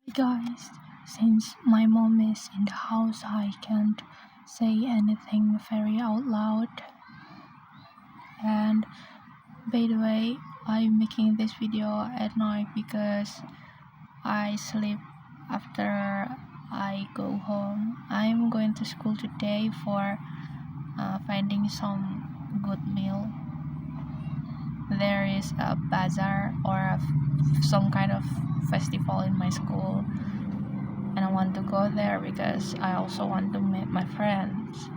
Hey guys, since my mom is in the house, I can't say anything very out loud. And by the way, I'm making this video at night because I sleep after I go home. I'm going to school today for finding some good meal. There is a bazaar or some kind of festival in my school, and I want to go there because I also want to meet my friends.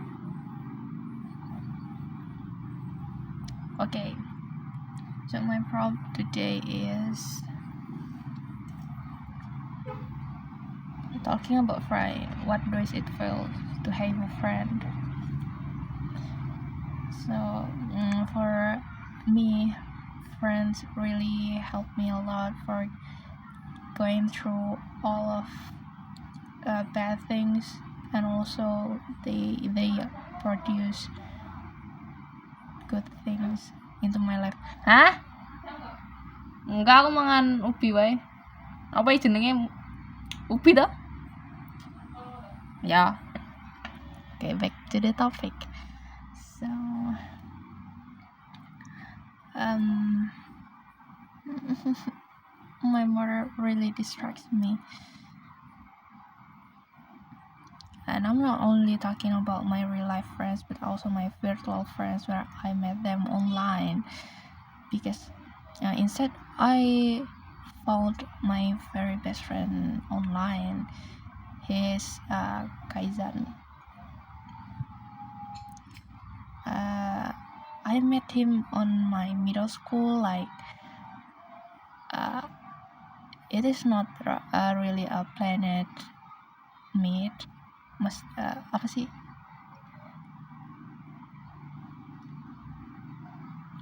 Okay, so my prompt today is talking about friend. What does it feel to have a friend? So for me, friends really help me a lot for going through all of bad things, and also they produce good things into my life. Hah? Enggak, aku mangan ubi wae. Apa jenenge ubi toh? Ya. Okay, back to the topic. So my mother really distracts me. And I'm not only talking about my real life friends, but also my virtual friends where I met them online. Because instead I found my very best friend online. He's Kaizan. I met him on my middle school. Like it is not really a planet meet. Apa sih?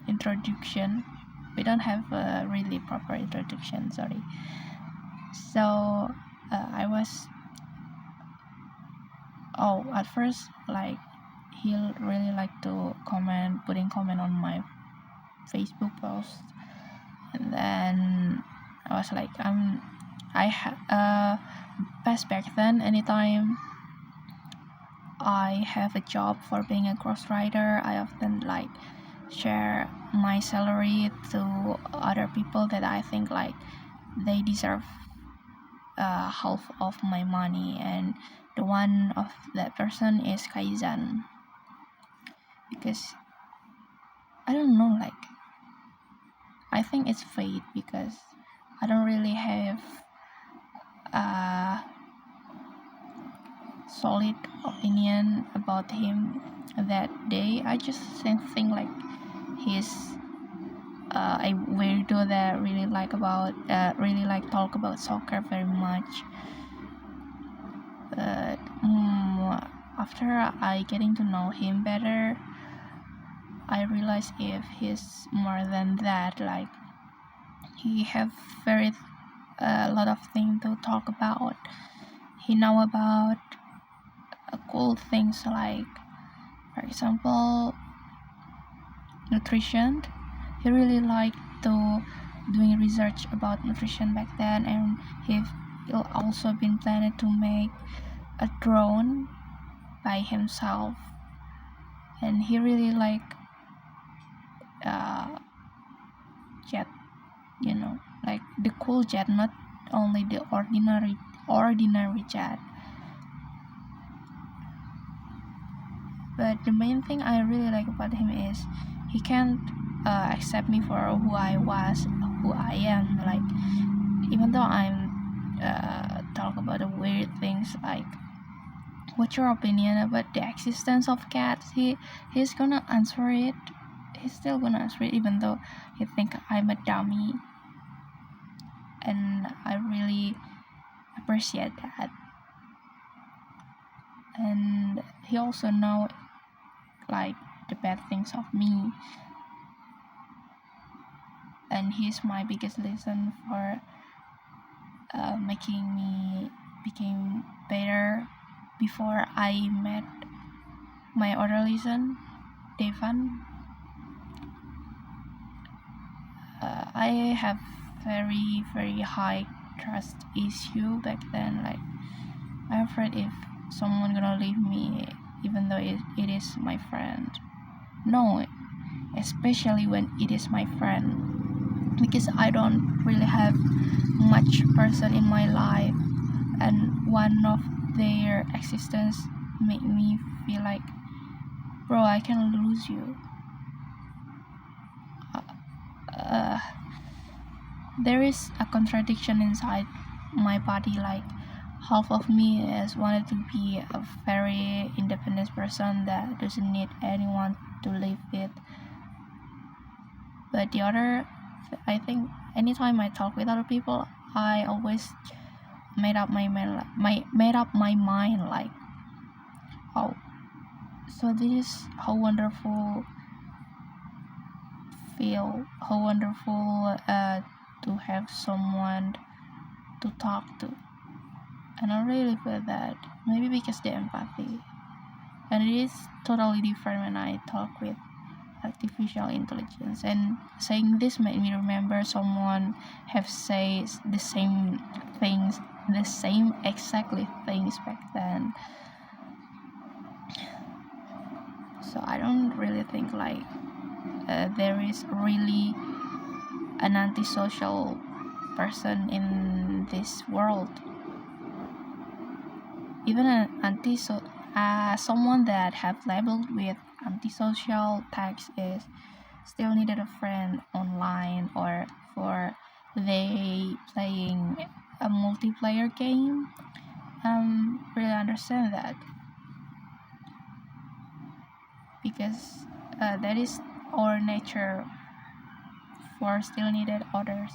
Introduction. We don't have a really proper introduction. Sorry. So I was. At first, like he really like to putting comment on my Facebook post, and then I was like, past back then, anytime I have a job for being a ghostwriter, I often like share my salary to other people that I think like they deserve half of my money, and the one of that person is Kaizan. Because I don't know, like I think it's fate, because I don't really have a solid opinion about him that day. I just think like he's a weirdo that really like talk about soccer very much. But after I getting to know him better, I realize if he's more than that. Like he have very a lot of things to talk about. He know about cool things, like for example nutrition. He really liked to doing research about nutrition back then, and he also been planning to make a drone by himself. And he really like jet, like the cool jet, not only the ordinary jet. But the main thing I really like about him is he can't accept me for who I am. Like even though I'm talk about the weird things, like what's your opinion about the existence of cats, he's gonna answer it. He's still gonna answer it even though he think I'm a dummy, and I really appreciate that. And he also know like the bad things of me, and he's my biggest lesson for making me became better. Before I met my other lesson, Devan, I have very high trust issue back then. Like, I'm afraid if someone gonna leave me, even though it is my friend. No, especially when it is my friend, because I don't really have much person in my life, and one of their existence make me feel like, bro, I can lose you. uh, there is a contradiction inside my body. Like, half of me is wanted to be a very independent person that doesn't need anyone to live with, but the other, I think anytime I talk with other people, I always made up my mind like, oh, so this is how wonderful how wonderful to have someone to talk to. And I really feel that maybe because the empathy, and it is totally different when I talk with artificial intelligence. And saying this made me remember someone have said the same things, the same exactly things back then. So I don't really think like there is really an antisocial person in this world. Even someone that have labeled with antisocial tags is still needed a friend online, or for they playing a multiplayer game. Really understand that, because that is our nature for still needed others.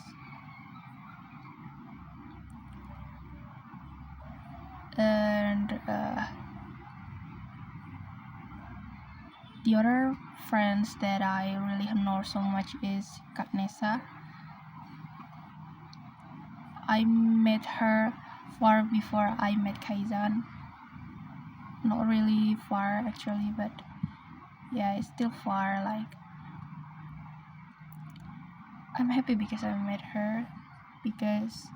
And the other friends that I really honor so much is Kak Nessa. I met her far before I met Kaizan. Not really far actually, but yeah, it's still far. Like, I'm happy because I met her, because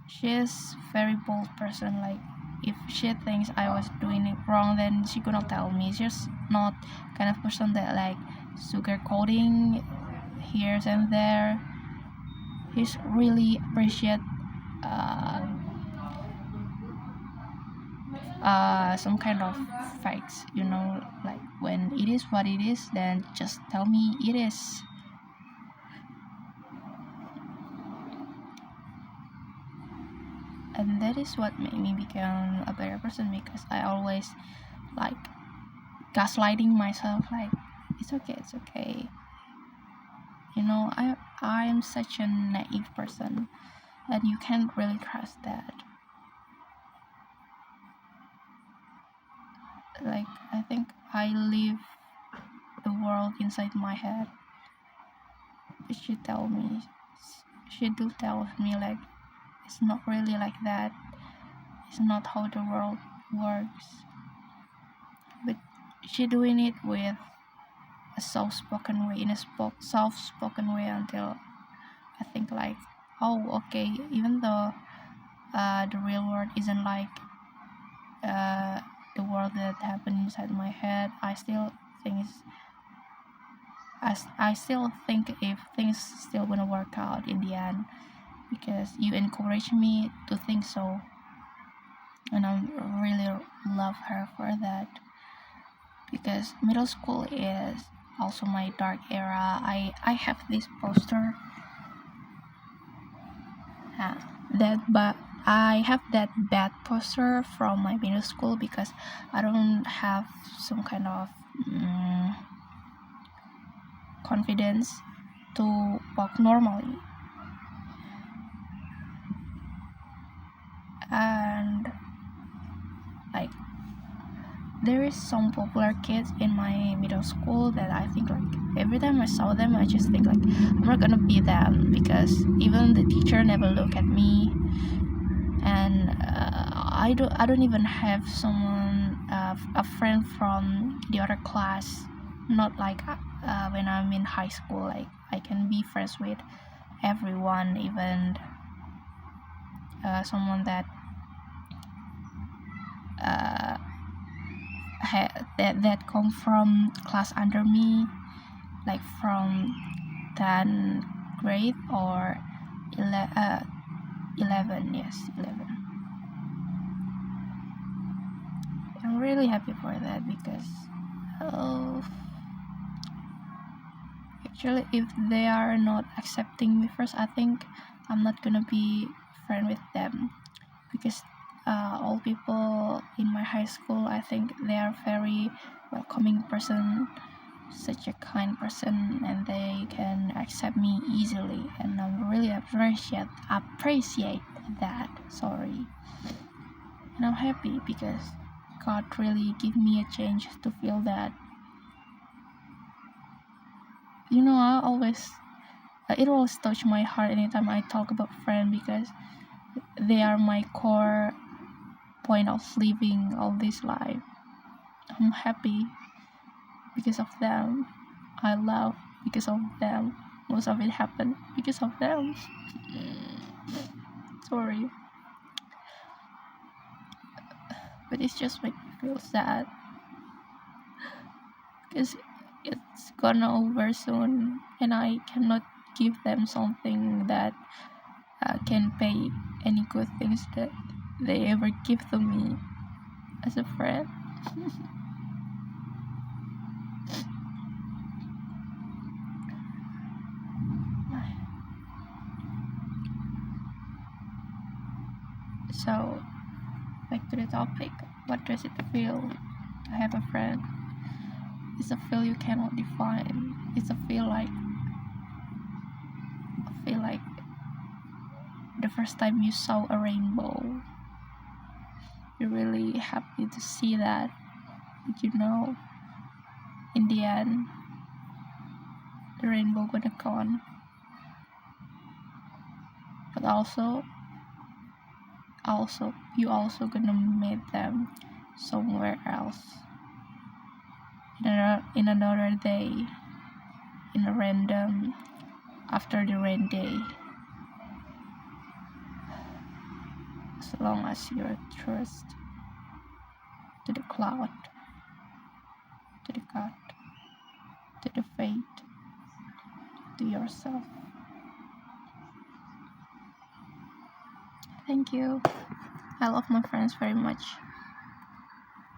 she is very bold person. Like, if she thinks I was doing it wrong, then she could not tell me. She's not kind of person that like sugarcoating here and there. He's really appreciate some kind of facts, like when it is what it is, then just tell me it is. And that is what made me become a better person, because I always like gaslighting myself, like, it's okay. I am such a naive person, and you can't really trust that. Like, I think I live the world inside my head. She do tell me like, it's not really like that. It's not how the world works. But she doing it with a soft-spoken way, in a soft-spoken way, until I think like, oh, okay, even though the real world isn't like the world that happened inside my head, I still think if things still gonna work out in the end, because you encourage me to think so, and I really love her for that. Because middle school is also my dark era. I have this poster but I have that bad poster from my middle school, because I don't have some kind of confidence to walk normally. And like, there is some popular kids in my middle school that I think like, every time I saw them, I just think like, I'm not gonna be them, because even the teacher never look at me. And I don't even have someone, a friend from the other class. Not like when I'm in high school, like I can be friends with everyone, even someone that uh, that come from class under me, like from 10th grade or 11. Yes, 11. I'm really happy for that because oh, actually if they are not accepting me first, I think I'm not gonna be friend with them, because all people in my high school, I think they are very welcoming person, such a kind person, and they can accept me easily, and I'm really appreciate that. Sorry. And I'm happy because God really give me a chance to feel that. I always it always touch my heart anytime I talk about friends, because they are my core point of living all this life. I'm happy because of them. I love because of them. Most of it happened because of them. Sorry, but it's just make me feel sad because it's gonna over soon, and I cannot give them something that can pay any good things that they ever give to me as a friend. So, back to the topic. What does it feel to have a friend? It's a feel you cannot define. It's a feel like the first time you saw a rainbow. You're really happy to see that, but in the end, the rainbow gonna gone. But you also gonna meet them somewhere else in another day, in a random after the rain day. As long as you trust to the cloud, to the God, to the fate, to yourself. Thank you. I love my friends very much.